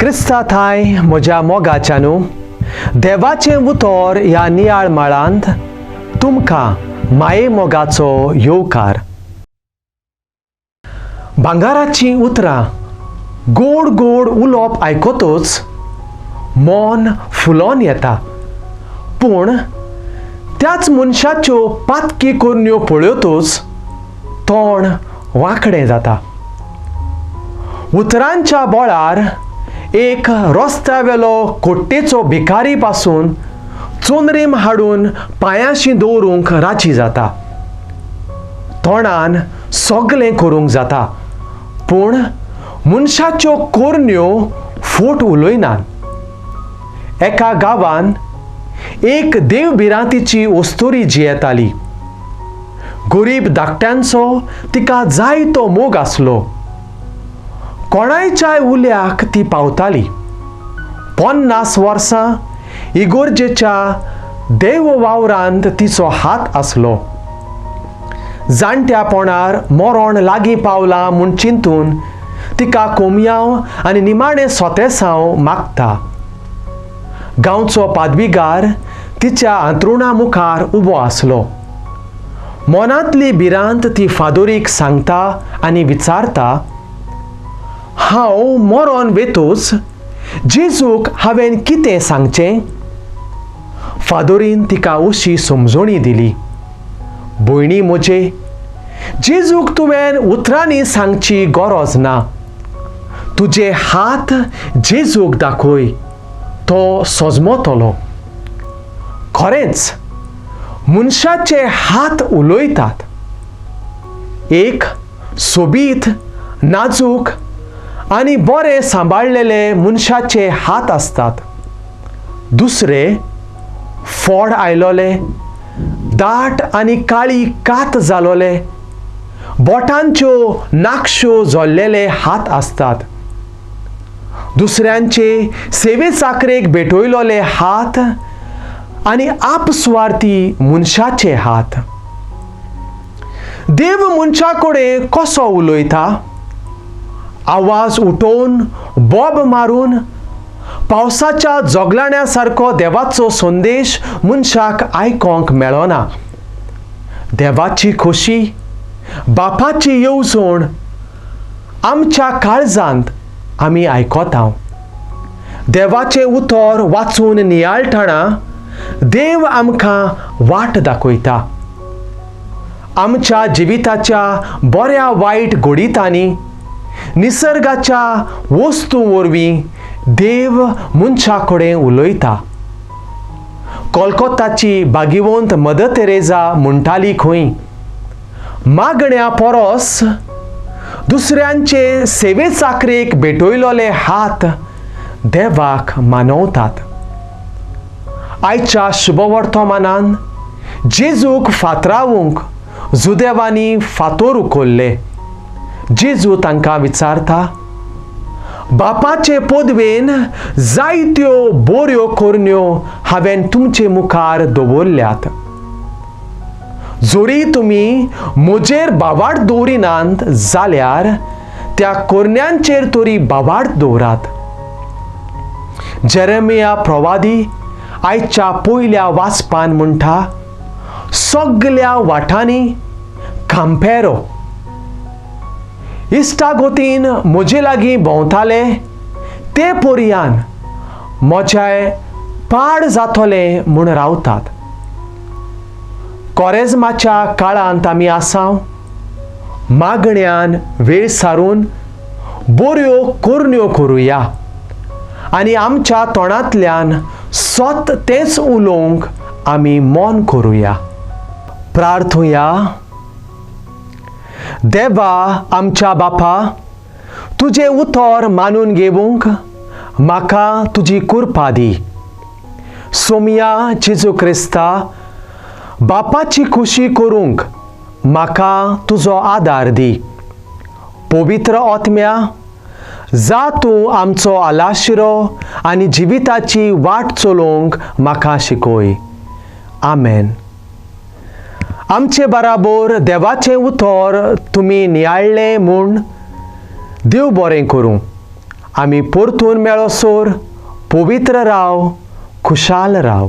क्रिस्तांत हाय म्हज्या मोगाच्यानू देवाचें उतर ह्या नियाळ माळांत तुमकां माये मोगाचो येवकार. भांगाराची उतरां गोड गोड उलोवप आयकतूच मन फुलोवन येता, पूण त्याच मनशाच्यो पातकी कोरण्यो पळयतूच तोंड वांकडें जाता. उतरांच्या बोळार एक रस्त्यावेलो कोट्टेचो भिकारी पासून चोनरीम हाडून पांयाशी दवरूंक राची जाता. तोंडान सगळें करूंक जाता, पूण मनशाच्यो कोरण्यो फूट उलयनात. एका गांवान एक देवभिरांतीची ओस्तोरी जियेताली. गरीब धाकट्यांचो तिका जाय तो मोग आसलो. कोणायच्याय उल्याक ती पावताली. 50 वर्सां इगोर्जेच्या देव वावरांत तिचो हात आसलो. जाणट्यापणार मरण लागीं पावलां म्हूण चिंतून तिका कोमयाव आनी निमाणें सोतेसांव मागता. गांवचो पादवीगार तिच्या अंथरुणा मुखार उबो आसलो. मनांतली भिरांत ती फादोरीक सांगता आनी विचारता, हांव मरोन वेतूच जेजूक हांवें कितें सांगचें? फादोरीन तिका अशी समजोणी दिली, भयणी म्हजे, जेजूक तुवें उतरांनी सांगची गरज ना. तुजे हात जेजूक दाखय, तो सजमतलो. खरेंच मनशाचे हात उलयतात. एक सोबीत, नाजूक आनी बरे सांबाळलेले मनशाचे हात आसतात. दुसरे फोड आयलोले, दाट आनी काळी कात जालोले, बोटांच्यो नाक्षो जोल्लेले हात आसतात. दुसऱ्यांचे सेवे चाकरेक भेटयलोले हात आनी आपस्वार्थी मनशाचे हात. देव मनशा कडेन कसो उलयता? आवाज उठोवन, बोब मारून, पावसाच्या जोगलाण्या सारको देवाचो संदेश मनशाक आयकोंक मेळना. देवाची खोशी, बापाची येवजण आमच्या काळजांत आमी आयकोता. देवाचें उतर वाचून नियाळटणा देव आमकां वाट दाखयता. आमच्या जिविताच्या बऱ्या वायट घडीतांनी निसर्गाच्या वस्तू वरवीं देव मनशा कडेन उलयता. कोलकाताची भागिवंत मदर तेरेसा म्हणटाली खंय, मागण्या परस दुसऱ्यांचे सेवे चाकरेक भेटयलोले हात देवाक मानवतात. आयच्या शुभवर्तमानान जेजूक फातरावूंक जुदेवांनी फातोर उखल्ले. जेजू तांकां विचारता, बापाचे पदवेन जायत्यो बऱ्यो कोरण्यो हांवें तुमचे मुखार दवरल्यात. जोरी तुमी म्हजेर बावाड दवरिनात जाल्यार त्या कोरण्यांचेर तरी बावाड दवरात. जेरेमिया प्रवादी आयच्या पयल्या वाचपान म्हणटा, सगळ्या वाठांनी खांपेरो. इश्टागोतीन म्हजे लागीं भोंवताले ते पर्यान म्हजें पाड जातोलें म्हूण रावतात. कोरेजमाच्या काळांत आमी आसाव. मागण्यांन वेळ सारून बऱ्यो कोरण्यो करुया आनी आमच्या तोंडांतल्यान सत तेंच उलोवंक आमी मोन करुया. प्रार्थुया. देवा आमच्या बापा, तुजें उतर मानून घेवंक म्हाका तुजी कृपा दी. सोमया जेजू क्रिस्ता, बापाची खुशी करूंक म्हाका तुजो आदार दी. पवित्र आत्म्या, जा तूं आमचो आलाशिरो आनी जिविताची वाट चलोवंक म्हाका शिकय. आमेन. आमचे बराबर देवाचें उतर तुमी नियाळ्ळें म्हूण देव बरें करूं. आमी परतून मेळोसोर पवित्र राव, खुशाल राव.